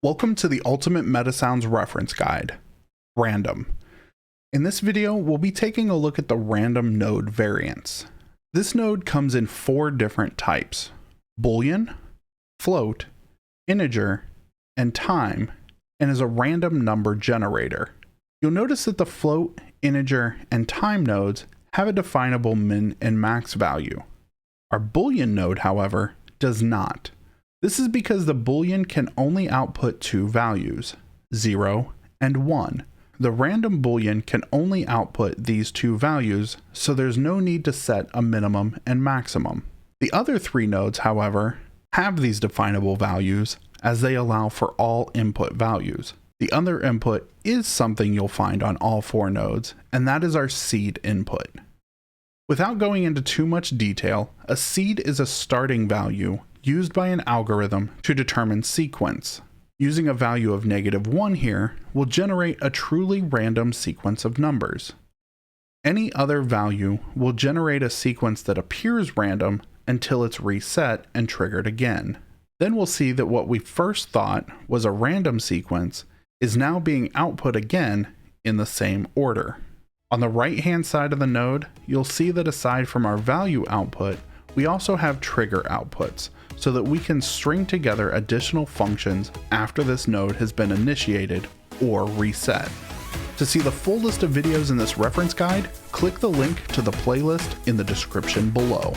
Welcome to the Ultimate MetaSounds Reference Guide, Random. In this video, we'll be taking a look at the random node variants. This node comes in 4 different types: Boolean, float, integer, and time, and is a random number generator. You'll notice that the float, integer, and time nodes have a definable min and max value. Our Boolean node, however, does not. This is because the Boolean can only output 2 values, 0 and 1. The random Boolean can only output these 2 values, so there's no need to set a minimum and maximum. The other 3 nodes, however, have these definable values as they allow for all input values. The other input is something you'll find on all 4 nodes, and that is our seed input. Without going into too much detail, a seed is a starting value used by an algorithm to determine sequence. Using a value of -1 here will generate a truly random sequence of numbers. Any other value will generate a sequence that appears random until it's reset and triggered again. Then we'll see that what we first thought was a random sequence is now being output again in the same order. On the right-hand side of the node, you'll see that aside from our value output, we also have trigger outputs, so that we can string together additional functions after this node has been initiated or reset. To see the full list of videos in this reference guide, click the link to the playlist in the description below.